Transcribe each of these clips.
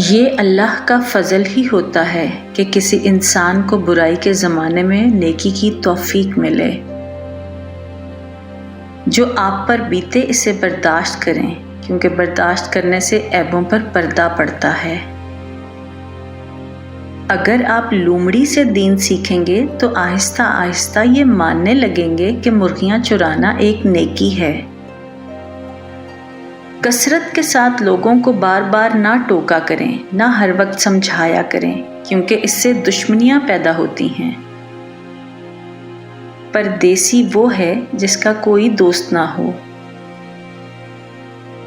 یہ اللہ کا فضل ہی ہوتا ہے کہ کسی انسان کو برائی کے زمانے میں نیکی کی توفیق ملے۔ جو آپ پر بیتے اسے برداشت کریں، کیونکہ برداشت کرنے سے عیبوں پر پردہ پڑتا ہے۔ اگر آپ لومڑی سے دین سیکھیں گے تو آہستہ آہستہ یہ ماننے لگیں گے کہ مرغیاں چرانا ایک نیکی ہے۔ کثرت کے ساتھ لوگوں کو بار بار نہ ٹوکا کریں، نہ ہر وقت سمجھایا کریں، کیونکہ اس سے دشمنیاں پیدا ہوتی ہیں۔ پردیسی وہ ہے جس کا کوئی دوست نہ ہو۔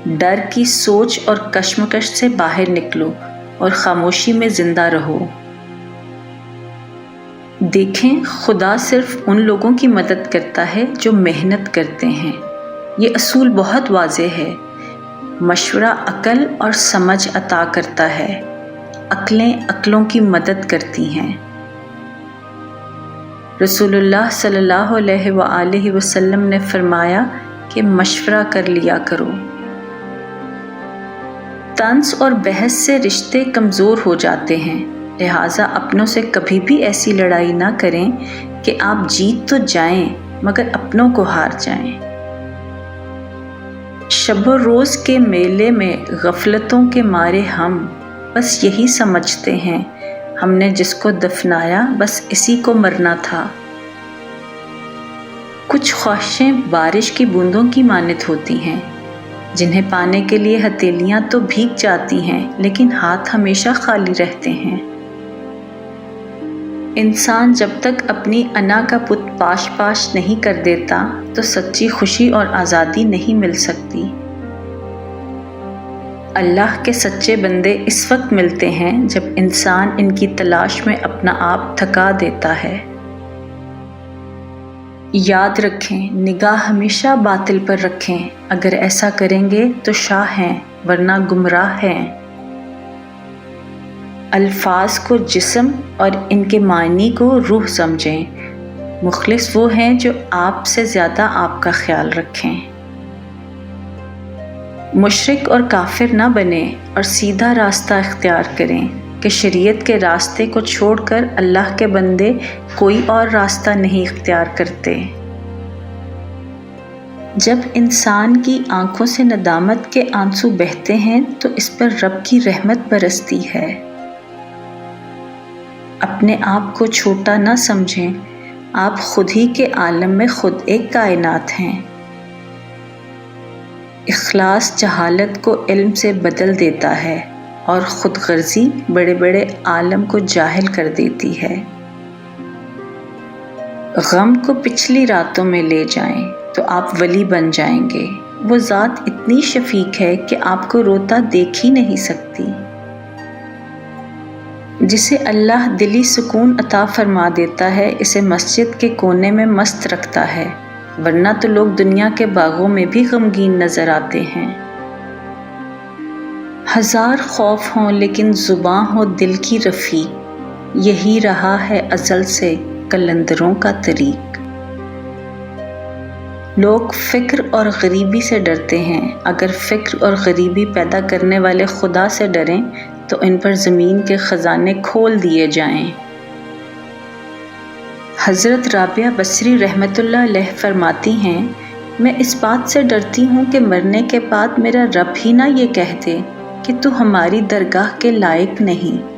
ڈر کی سوچ اور کشمکش سے باہر نکلو اور خاموشی میں زندہ رہو۔ دیکھیں، خدا صرف ان لوگوں کی مدد کرتا ہے جو محنت کرتے ہیں۔ یہ اصول بہت واضح ہے۔ مشورہ عقل اور سمجھ عطا کرتا ہے، عقلیں عقلوں کی مدد کرتی ہیں۔ رسول اللہ صلی اللہ علیہ وآلہ وسلم نے فرمایا کہ مشورہ کر لیا کرو۔ طنز اور بحث سے رشتے کمزور ہو جاتے ہیں، لہٰذا اپنوں سے کبھی بھی ایسی لڑائی نہ کریں کہ آپ جیت تو جائیں مگر اپنوں کو ہار جائیں۔ شب و روز کے میلے میں غفلتوں کے مارے ہم بس یہی سمجھتے ہیں ہم نے جس کو دفنایا بس اسی کو مرنا تھا۔ کچھ خواہشیں بارش کی بوندوں کی مانند ہوتی ہیں، جنہیں پانے کے لیے ہتھیلیاں تو بھیگ جاتی ہیں لیکن ہاتھ ہمیشہ خالی رہتے ہیں۔ انسان جب تک اپنی انا کا پت پاش پاش نہیں کر دیتا تو سچی خوشی اور آزادی نہیں مل سکتی۔ اللہ کے سچے بندے اس وقت ملتے ہیں جب انسان ان کی تلاش میں اپنا آپ تھکا دیتا ہے۔ یاد رکھیں، نگاہ ہمیشہ باطل پر رکھیں، اگر ایسا کریں گے تو شاہ ہیں ورنہ گمراہ ہیں۔ الفاظ کو جسم اور ان کے معنی کو روح سمجھیں۔ مخلص وہ ہیں جو آپ سے زیادہ آپ کا خیال رکھیں۔ مشرک اور کافر نہ بنیں اور سیدھا راستہ اختیار کریں کہ شریعت کے راستے کو چھوڑ کر اللہ کے بندے کوئی اور راستہ نہیں اختیار کرتے۔ جب انسان کی آنکھوں سے ندامت کے آنسو بہتے ہیں تو اس پر رب کی رحمت برستی ہے۔ اپنے آپ کو چھوٹا نہ سمجھیں، آپ خود ہی کے عالم میں خود ایک کائنات ہیں۔ اخلاص جہالت کو علم سے بدل دیتا ہے اور خود غرضی بڑے بڑے عالم کو جاہل کر دیتی ہے۔ غم کو پچھلی راتوں میں لے جائیں تو آپ ولی بن جائیں گے۔ وہ ذات اتنی شفیق ہے کہ آپ کو روتا دیکھ ہی نہیں سکتی۔ جسے اللہ دلی سکون عطا فرما دیتا ہے اسے مسجد کے کونے میں مست رکھتا ہے، ورنہ تو لوگ دنیا کے باغوں میں بھی غمگین نظر آتے ہیں۔ ہزار خوف ہوں لیکن زباں ہو دل کی رفیق، یہی رہا ہے ازل سے قلندروں کا طریق۔ لوگ فقر اور غریبی سے ڈرتے ہیں، اگر فقر اور غریبی پیدا کرنے والے خدا سے ڈریں تو ان پر زمین کے خزانے کھول دیے جائیں۔ حضرت رابعہ بصری رحمۃ اللہ علیہ فرماتی ہیں، میں اس بات سے ڈرتی ہوں کہ مرنے کے بعد میرا رب ہی نہ یہ کہہ دے کہ تو ہماری درگاہ کے لائق نہیں۔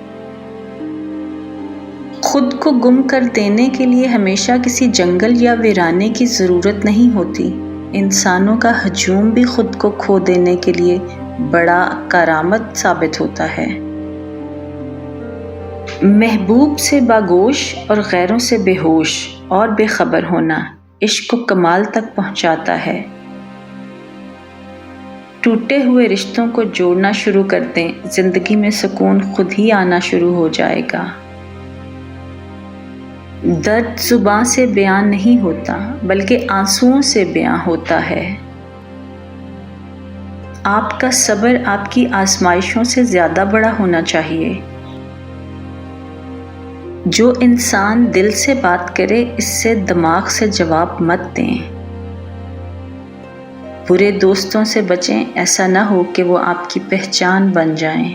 خود کو گم کر دینے کے لیے ہمیشہ کسی جنگل یا ویرانے کی ضرورت نہیں ہوتی۔ انسانوں کا ہجوم بھی خود کو کھو دینے کے لیے بڑا کارآمد ثابت ہوتا ہے۔ محبوب سے باگوش اور غیروں سے بے ہوش اور بے خبر ہونا عشق کو کمال تک پہنچاتا ہے۔ ٹوٹے ہوئے رشتوں کو جوڑنا شروع کر دیں، زندگی میں سکون خود ہی آنا شروع ہو جائے گا۔ درد زباں سے بیان نہیں ہوتا بلکہ آنسوؤں سے بیان ہوتا ہے۔ آپ کا صبر آپ کی آزمائشوں سے زیادہ بڑا ہونا چاہیے۔ جو انسان دل سے بات کرے اس سے دماغ سے جواب مت دیں۔ برے دوستوں سے بچیں، ایسا نہ ہو کہ وہ آپ کی پہچان بن جائیں۔